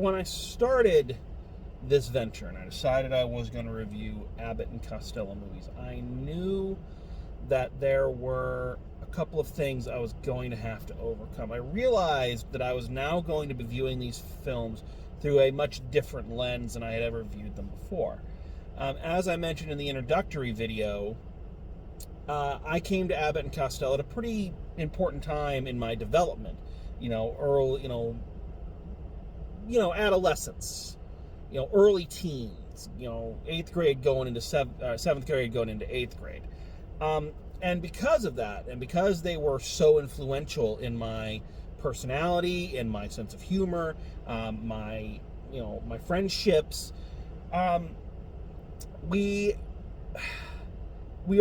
when I started this venture and I decided I was going to review Abbott and Costello movies, I knew that there were a couple of things I was going to have to overcome. I realized that I was now going to be viewing these films through a much different lens than I had ever viewed them before. As I mentioned in the introductory video, I came to Abbott and Costello at a pretty important time in my development. Adolescence, early teens, 8th grade going into 7th grade going into 8th grade. And because of that, and because they were so influential in my personality, in my sense of humor, my friendships, we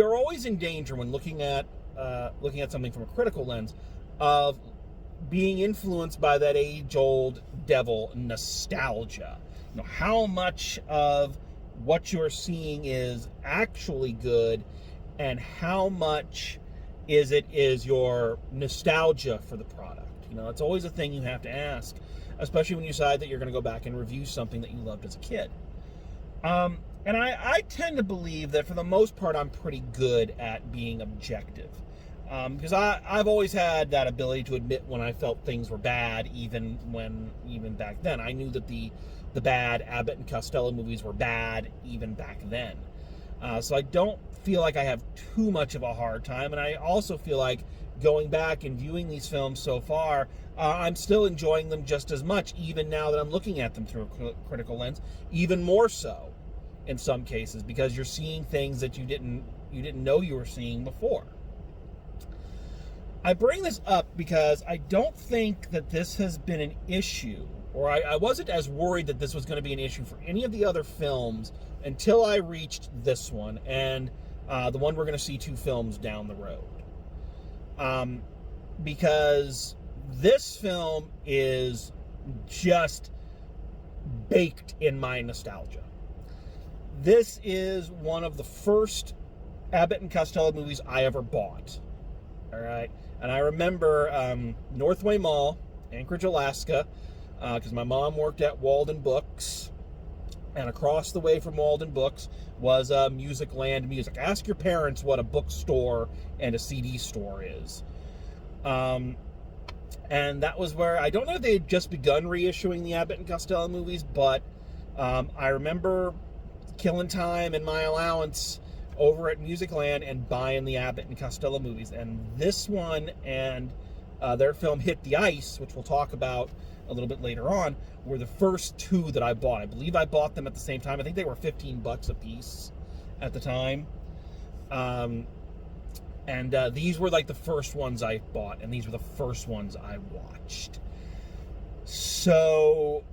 are always in danger when looking at something from a critical lens of being influenced by that age-old devil, nostalgia. How much of what you're seeing is actually good, and how much is your nostalgia for the product. It's always a thing you have to ask, especially when you decide that you're going to go back and review something that you loved as a kid. And I tend to believe that for the most part I'm pretty good at being objective. Because I've always had that ability to admit when I felt things were bad, even back then. I knew that the bad Abbott and Costello movies were bad even back then. So I don't feel like I have too much of a hard time, and I also feel like going back and viewing these films so far, I'm still enjoying them just as much, even now that I'm looking at them through a critical lens, even more so in some cases, because you're seeing things that you didn't know you were seeing before. I bring this up because I don't think that this has been an issue, or I wasn't as worried that this was going to be an issue for any of the other films until I reached this one, and the one we're going to see 2 films down the road. Because this film is just baked in my nostalgia. This is one of the first Abbott and Costello movies I ever bought. All right. And I remember Northway Mall, Anchorage, Alaska, because my mom worked at Walden Books. And across the way from Walden Books was Music Land Music. Ask your parents what a bookstore and a CD store is. And that was where, I don't know if they had just begun reissuing the Abbott and Costello movies, but I remember killing time in my allowance over at Music Land and buying the Abbott and Costello movies. And this one and their film Hit the Ice, which we'll talk about a little bit later on, were the first 2 that I bought. I believe I bought them at the same time. I think they were $15 a piece at the time. And these were like the first ones I bought, and these were the first ones I watched. So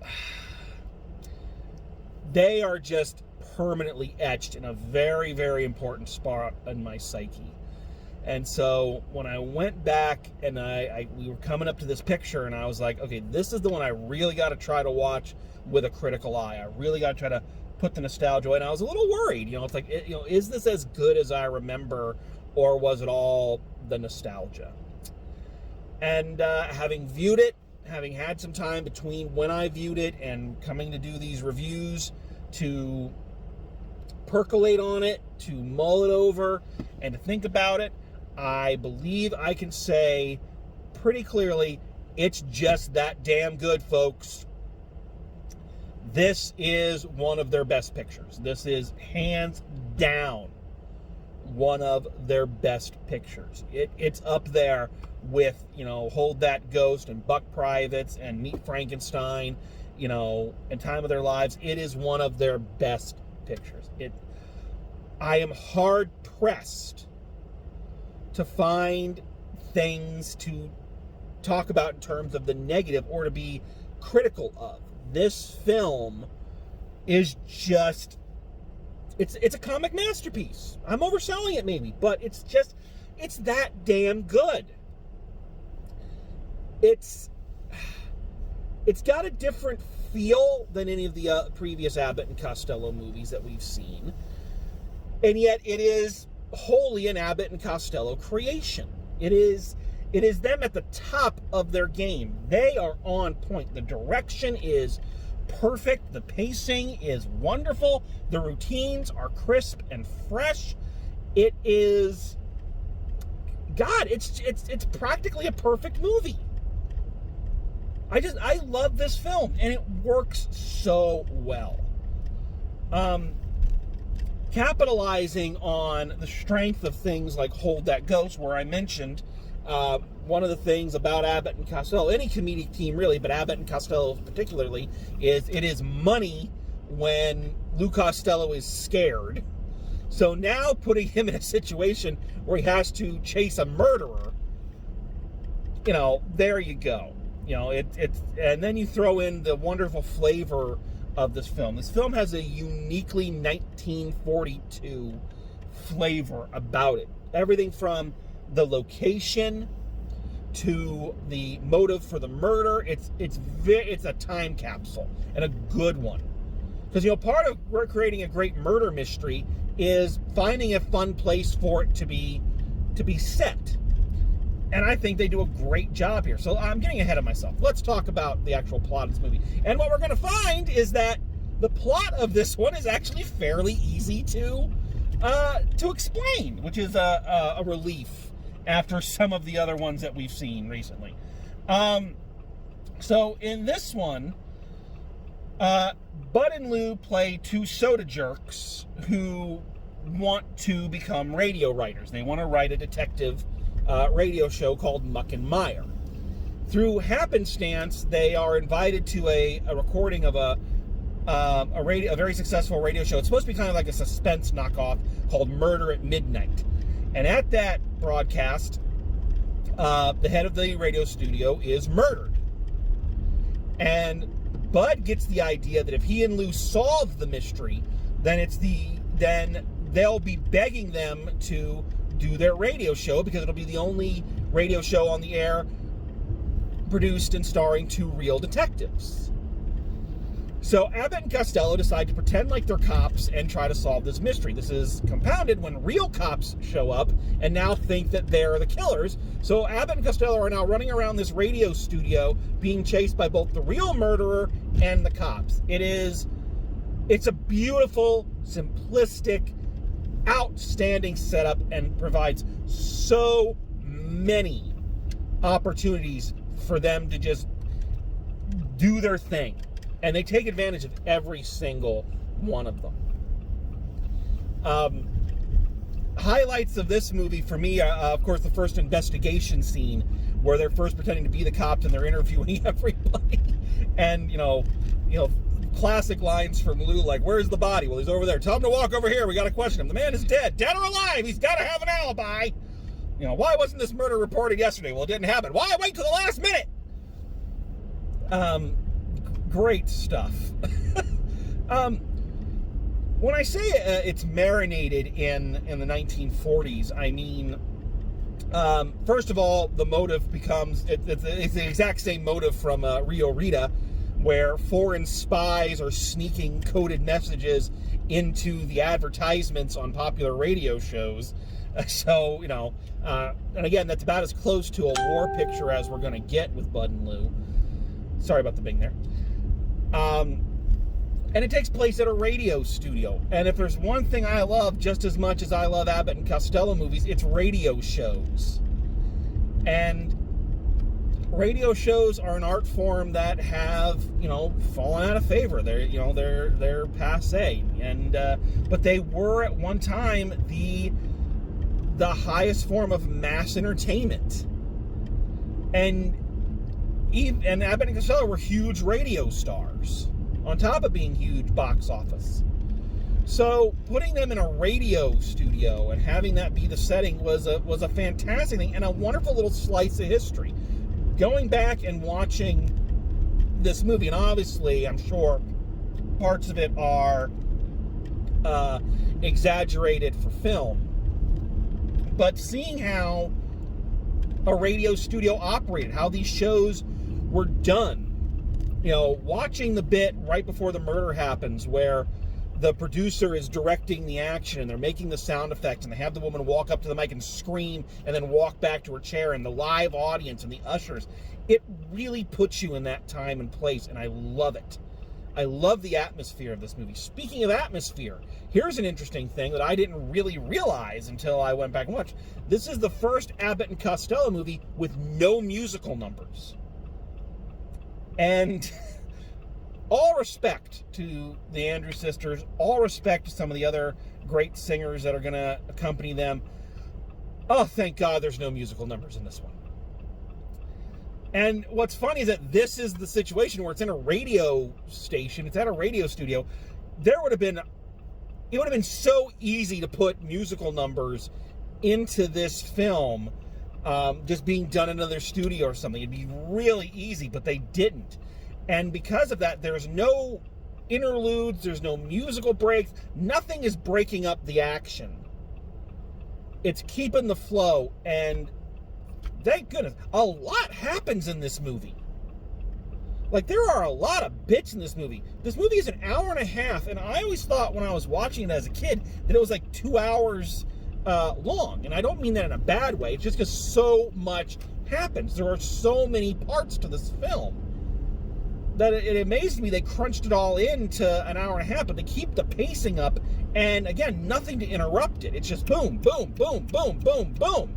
they are just permanently etched in a very, very important spot in my psyche. And so when I went back and we were coming up to this picture, and I was like, okay, this is the one I really got to try to watch with a critical eye. I really got to try to put the nostalgia away. And I was a little worried, it's like, is this as good as I remember, or was it all the nostalgia? And having viewed it, having had some time between when I viewed it and coming to do these reviews, to percolate on it, to mull it over, and to think about it, I believe I can say pretty clearly, it's just that damn good, folks. This is one of their best pictures. This is hands down one of their best pictures. It's up there with, Hold That Ghost and Buck Privates and Meet Frankenstein, and Time of Their Lives. It is one of their best pictures. I am hard pressed to find things to talk about in terms of the negative or to be critical of. This film is just, it's a comic masterpiece. I'm overselling it maybe, but it's that damn good. It's got a different feel than any of the previous Abbott and Costello movies that we've seen. And yet it is wholly an Abbott and Costello creation. It is them at the top of their game. They are on point. The direction is perfect. The pacing is wonderful. The routines are crisp and fresh. It is, God, it's practically a perfect movie. I love this film, and it works so well. Capitalizing on the strength of things like Hold That Ghost, where I mentioned one of the things about Abbott and Costello, any comedic team really, but Abbott and Costello particularly, is it is money when Lou Costello is scared. So now putting him in a situation where he has to chase a murderer, there you go. And then you throw in the wonderful flavor of this film. This film has a uniquely 1942 flavor about it. Everything from the location to the motive for the murder. It's a time capsule, and a good one. Because part of creating a great murder mystery is finding a fun place for it to be set. And I think they do a great job here. So I'm getting ahead of myself. Let's talk about the actual plot of this movie. And what we're going to find is that the plot of this one is actually fairly easy to explain, which is a relief after some of the other ones that we've seen recently. So in this one, Bud and Lou play two soda jerks who want to become radio writers. They want to write a detective radio show called Muck and Mire. Through happenstance, they are invited to a recording of a very successful radio show. It's supposed to be kind of like a suspense knockoff called Murder at Midnight. And at that broadcast, the head of the radio studio is murdered. And Bud gets the idea that if he and Lou solve the mystery, then they'll be begging them to do their radio show, because it'll be the only radio show on the air produced and starring two real detectives. So Abbott and Costello decide to pretend like they're cops and try to solve this mystery. This is compounded when real cops show up and now think that they're the killers. So Abbott and Costello are now running around this radio studio being chased by both the real murderer and the cops. It's a beautiful, simplistic, outstanding setup, and provides so many opportunities for them to just do their thing. And they take advantage of every single one of them. Highlights of this movie for me are, of course, the first investigation scene where they're first pretending to be the cops and they're interviewing everybody. And, classic lines from Lou, like, where's the body? Well, he's over there. Tell him to walk over here. We got to question him. The man is dead. Dead or alive? He's got to have an alibi. Why wasn't this murder reported yesterday? Well, it didn't happen. Why wait till the last minute? Great stuff. When I say it's marinated in the 1940s, I mean, first of all, the motive becomes, it's the exact same motive from Rio Rita, where foreign spies are sneaking coded messages into the advertisements on popular radio shows. So, and again, that's about as close to a war picture as we're going to get with Bud and Lou. Sorry about the bing there. And it takes place at a radio studio. And if there's one thing I love just as much as I love Abbott and Costello movies, it's radio shows. And radio shows are an art form that have, fallen out of favor. They're passé. And but they were at one time the highest form of mass entertainment. And Abbott and Costello were huge radio stars, on top of being huge box office. So putting them in a radio studio and having that be the setting was a fantastic thing, and a wonderful little slice of history. Going back and watching this movie, and obviously I'm sure parts of it are exaggerated for film, but seeing how a radio studio operated, how these shows were done, watching the bit right before the murder happens where the producer is directing the action and they're making the sound effects and they have the woman walk up to the mic and scream and then walk back to her chair, and the live audience and the ushers, it really puts you in that time and place, and I love it. I love the atmosphere of this movie. Speaking of atmosphere, here's an interesting thing that I didn't really realize until I went back and watched. This is the first Abbott and Costello movie with no musical numbers. And all respect to the Andrews Sisters, all respect to some of the other great singers that are going to accompany them. Oh, thank God there's no musical numbers in this one. And what's funny is that this is the situation where it's in a radio station, it's at a radio studio. It would have been so easy to put musical numbers into this film, just being done in another studio or something. It'd be really easy, but they didn't. And because of that, there's no interludes, there's no musical breaks, nothing is breaking up the action. It's keeping the flow, and thank goodness, a lot happens in this movie. Like, there are a lot of bits in this movie. This movie is an hour and a half, and I always thought when I was watching it as a kid that it was like 2 hours long. And I don't mean that in a bad way. It's just because so much happens. There are so many parts to this film that it amazed me they crunched it all into an hour and a half, but they keep the pacing up, and again, nothing to interrupt it. It's just boom, boom, boom, boom, boom, boom.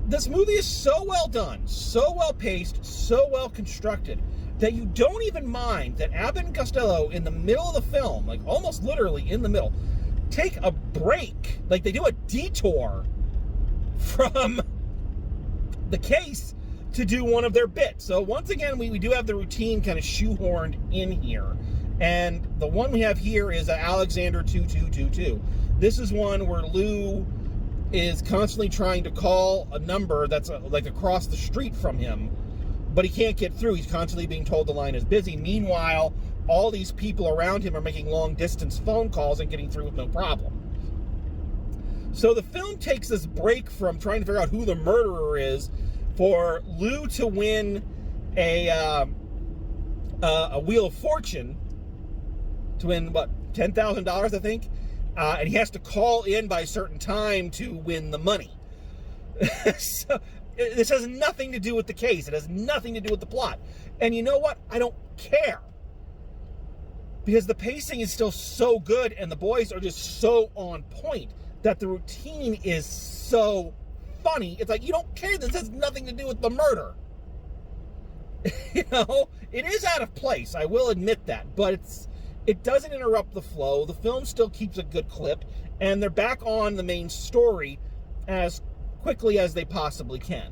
This movie is so well done, so well paced, so well constructed, that you don't even mind that Abbott and Costello, in the middle of the film, like almost literally in the middle, take a break, like they do a detour from the case to do one of their bits. So once again, we do have the routine kind of shoehorned in here. And the one we have here is Alexander 2222. This is one where Lou is constantly trying to call a number that's like across the street from him, but he can't get through. He's constantly being told the line is busy. Meanwhile, all these people around him are making long-distance phone calls and getting through with no problem. So the film takes this break from trying to figure out who the murderer is for Lou to win a Wheel of Fortune, to win, what, $10,000, I think? And he has to call in by a certain time to win the money. So, this has nothing to do with the case. It has nothing to do with the plot. And you know what? I don't care. Because the pacing is still so good and the boys are just so on point that the routine is so funny. It's like, you don't care. This has nothing to do with the murder. You know? It is out of place. I will admit that. But it doesn't interrupt the flow. The film still keeps a good clip, and they're back on the main story as quickly as they possibly can,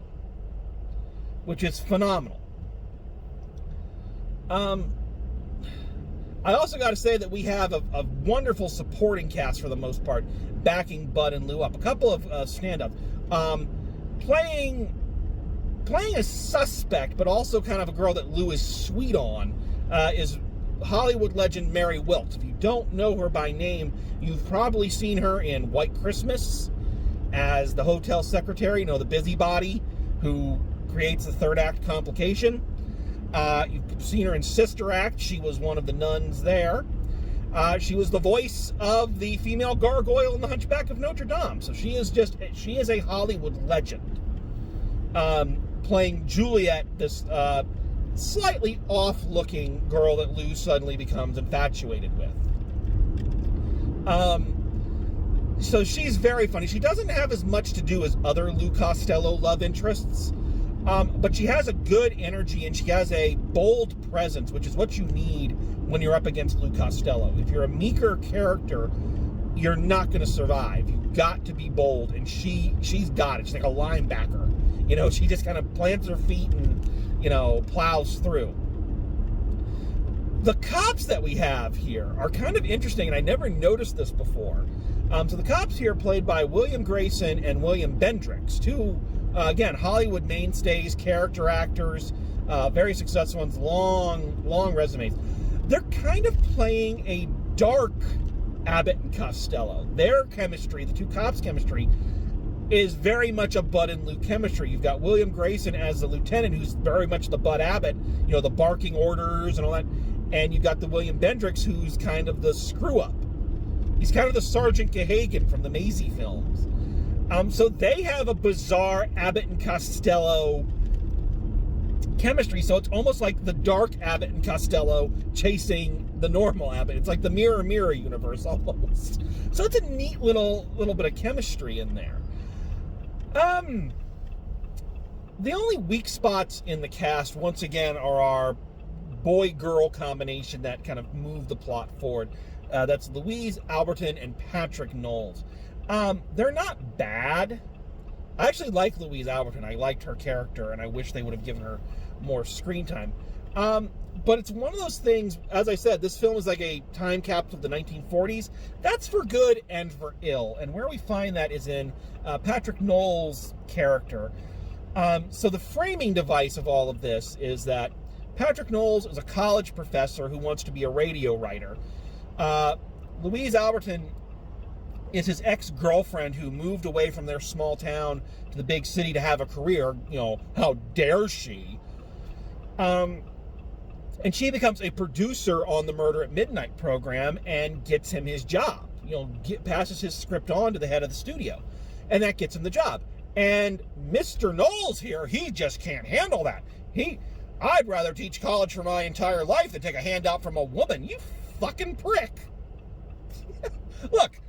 which is phenomenal. I also got to say that we have a wonderful supporting cast for the most part, backing Bud and Lou up. A couple of stand-ups. Playing a suspect, but also kind of a girl that Lou is sweet on, is Hollywood legend Mary Wilkes. If you don't know her by name, you've probably seen her in White Christmas as the hotel secretary, you know, the busybody who creates the third act complication. You've seen her in Sister Act. She was one of the nuns there. She was the voice of the female gargoyle in The Hunchback of Notre Dame. So she is a Hollywood legend. Playing Juliet, this slightly off-looking girl that Lou suddenly becomes infatuated with. So she's very funny. She doesn't have as much to do as other Lou Costello love interests, but she has a good energy and she has a bold presence, which is what you need when you're up against Lou Costello. If you're a meeker character, you're not going to survive. You've got to be bold, and she's got it. She's like a linebacker. You know, she just kind of plants her feet and, you know, plows through. The cops that we have here are kind of interesting, and I never noticed this before. So the cops here are played by William Grayson and William Bendrix, two, again, Hollywood mainstays, character actors, very successful ones, long resumes. They're kind of playing a dark Abbott and Costello. Their chemistry, the two cops' chemistry, is very much a Bud and Lou chemistry. You've got William Grayson as the lieutenant, who's very much the Bud Abbott, you know, the barking orders and all that. And you've got the William Bendrix, who's kind of the screw-up. He's kind of the Sergeant Gahagan from the Maisie films. So they have a bizarre Abbott and Costello chemistry, so it's almost like the dark Abbott and Costello chasing the normal Abbott. It's like the mirror mirror universe almost. So it's a neat little bit of chemistry in there. The only weak spots in the cast, once again, are our boy-girl combination that kind of move the plot forward. That's Louise Alberton and Patrick Knowles. They're not bad. I actually like Louise Alberton. I liked her character, and I wish they would have given her more screen time. But it's one of those things, as I said, this film is like a time capsule of the 1940s. That's for good and for ill. And where we find that is in Patrick Knowles' character. So the framing device of all of this is that Patrick Knowles is a college professor who wants to be a radio writer. Louise Alberton is his ex-girlfriend who moved away from their small town to the big city to have a career. You know, how dare she? And she becomes a producer on the Murder at Midnight program and gets him his job. You know, passes his script on to the head of the studio. And that gets him the job. And Mr. Knowles here, he just can't handle that. I'd rather teach college for my entire life than take a handout from a woman. You fucking prick. Look,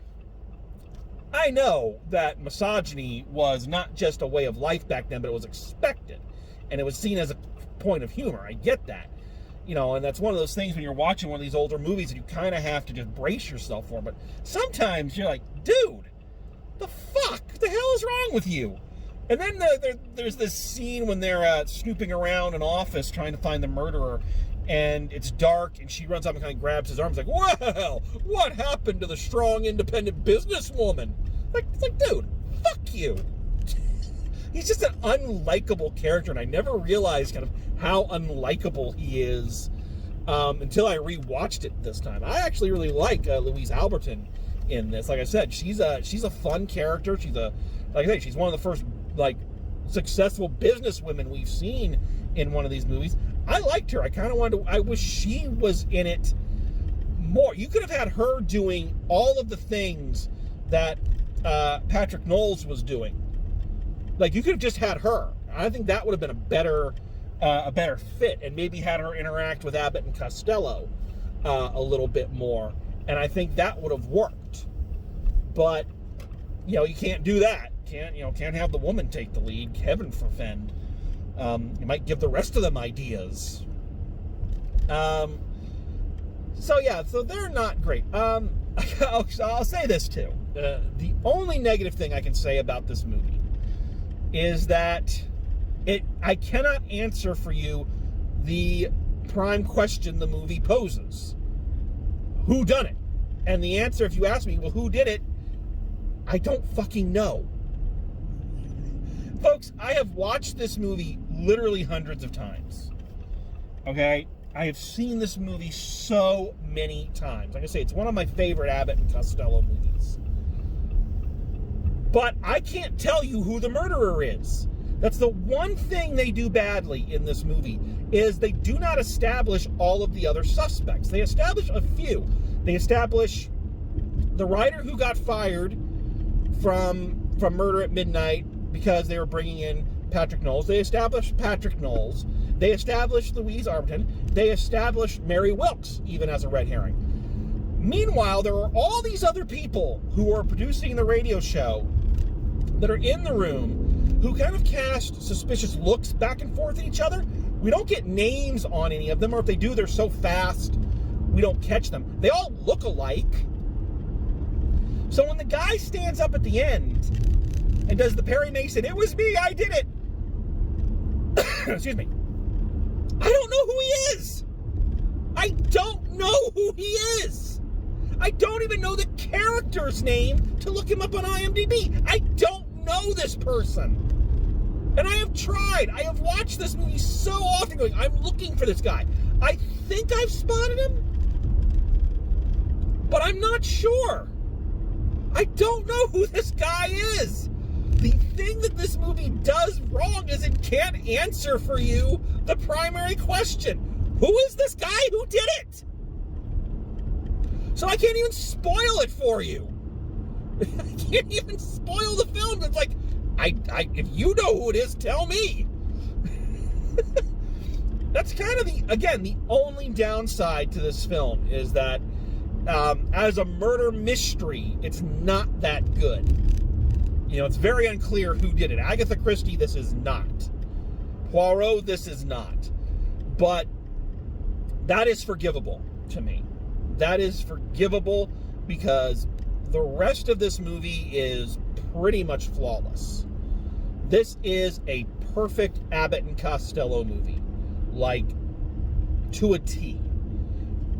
I know that misogyny was not just a way of life back then, but it was expected. And it was seen as a point of humor. I get that. You know, and that's one of those things when you're watching one of these older movies that you kind of have to just brace yourself for. But sometimes you're like, dude, the fuck? What the hell is wrong with you? And then there's this scene when they're snooping around an office trying to find the murderer, and it's dark, and she runs up and kind of grabs his arms like, well, what happened to the strong, independent businesswoman? It's like, dude, fuck you. He's just an unlikable character, and I never realized kind of how unlikable he is until I rewatched it this time. I actually really like Louise Alberton in this. Like I said, she's a fun character. She's one of the first successful businesswomen we've seen in one of these movies. I liked her. I wish she was in it more. You could have had her doing all of the things that Patrick Knowles was doing. Like, you could have just had her. I think that would have been a better fit, and maybe had her interact with Abbott and Costello a little bit more, and I think that would have worked. But you can't do that. Can't have the woman take the lead. Heaven forfend. You might give the rest of them ideas. So they're not great. I'll say this too. The only negative thing I can say about this movie is that I cannot answer for you the prime question the movie poses. Who done it? And the answer, if you ask me, well, who did it? I don't fucking know. Folks, I have watched this movie literally hundreds of times. Okay? I have seen this movie so many times. Like I say, it's one of my favorite Abbott and Costello movies. But I can't tell you who the murderer is. That's the one thing they do badly in this movie, is they do not establish all of the other suspects. They establish a few. They establish the writer who got fired from Murder at Midnight because they were bringing in Patrick Knowles. They established Patrick Knowles. They established Louise Alberton. They established Mary Wilkes, even as a red herring. Meanwhile, there are all these other people who are producing the radio show that are in the room who kind of cast suspicious looks back and forth at each other. We don't get names on any of them, or if they do, they're so fast, we don't catch them. They all look alike. So when the guy stands up at the end and does the Perry Mason, "It was me, I did it," excuse me, I don't know who he is. I don't know who he is. I don't even know the character's name to look him up on IMDb. I don't know this person. And I have tried. I have watched this movie so often going, I'm looking for this guy. I think I've spotted him, but I'm not sure. I don't know who this guy is. The thing that this movie does wrong is it can't answer for you the primary question. Who is this guy who did it? So I can't even spoil it for you. I can't even spoil the film. It's like, if you know who it is, tell me. that's kind of the only downside to this film is that as a murder mystery, it's not that good. You know, it's very unclear who did it. Agatha Christie, this is not. Poirot, this is not. But that is forgivable to me. That is forgivable because the rest of this movie is pretty much flawless. This is a perfect Abbott and Costello movie, like to a T.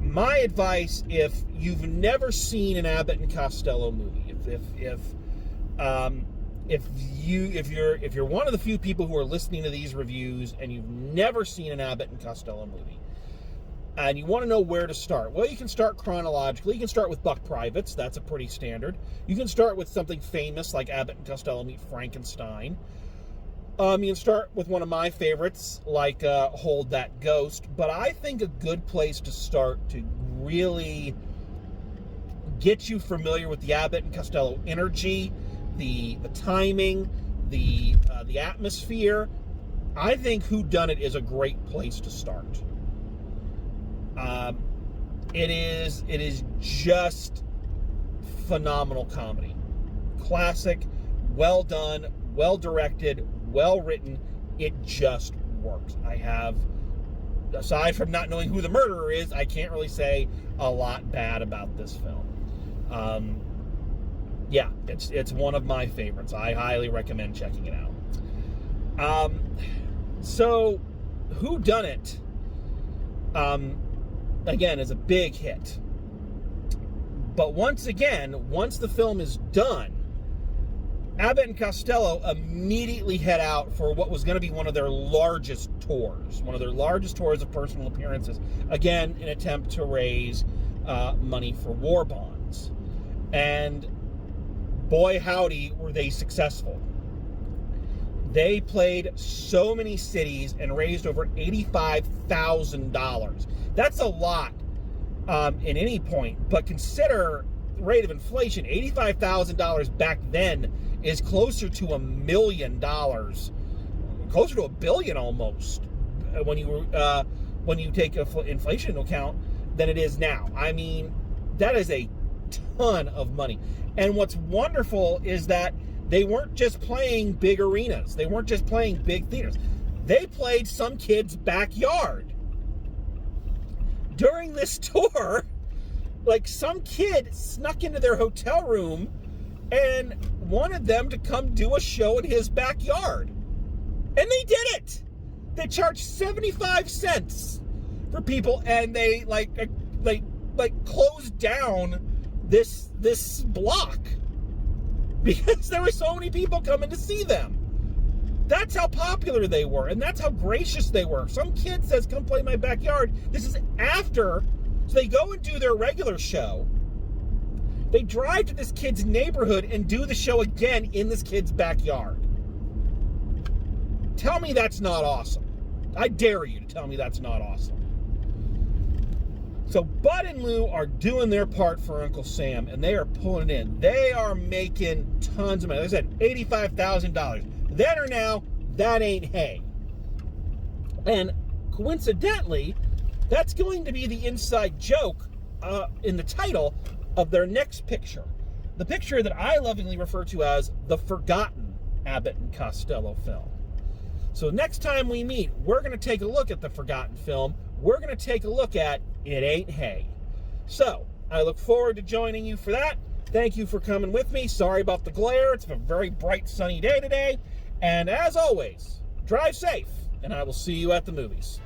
My advice, if you've never seen an Abbott and Costello movie, if you're one of the few people who are listening to these reviews and you've never seen an Abbott and Costello movie, and you want to know where to start, well, you can start chronologically. You can start with Buck Privates. That's a pretty standard. You can start with something famous like Abbott and Costello Meet Frankenstein. You can start with one of my favorites, like Hold That Ghost. But I think a good place to start to really get you familiar with the Abbott and Costello energy, the timing, the atmosphere, I think Whodunit is a great place to start. It is just phenomenal comedy. Classic, well done, well directed, well written. It just works. Aside from not knowing who the murderer is, I can't really say a lot bad about this film. Yeah, it's one of my favorites. I highly recommend checking it out. So, Whodunit, again, is a big hit. But once the film is done, Abbott and Costello immediately head out for what was going to be one of their largest tours of personal appearances. Again, an attempt to raise money for war bonds. And boy, howdy, were they successful. They played so many cities and raised over $85,000. That's a lot in any point, but consider the rate of inflation. $85,000 back then is closer to $1 million, closer to $1 billion almost, when you take inflation into account, than it is now. I mean, that is a ton of money. And what's wonderful is that they weren't just playing big arenas. They weren't just playing big theaters. They played some kid's backyard. During this tour, like, some kid snuck into their hotel room and wanted them to come do a show in his backyard. And they did it. They charged 75 cents for people, and they closed down this block because there were so many people coming to see them. That's how popular they were, and that's how gracious they were. Some kid says, come play my backyard. This is after, so they go and do their regular show. They drive to this kid's neighborhood and do the show again in this kid's backyard. Tell me that's not awesome. I dare you to tell me that's not awesome. So Bud and Lou are doing their part for Uncle Sam, and they are pulling it in. They are making tons of money. Like I said, $85,000. Then or now, that ain't hay. And coincidentally, that's going to be the inside joke in the title of their next picture. The picture that I lovingly refer to as the forgotten Abbott and Costello film. So next time we meet, we're going to take a look at the forgotten film. We're going to take a look at It Ain't Hay. So, I look forward to joining you for that. Thank you for coming with me. Sorry about the glare. It's a very bright, sunny day today. And as always, drive safe, and I will see you at the movies.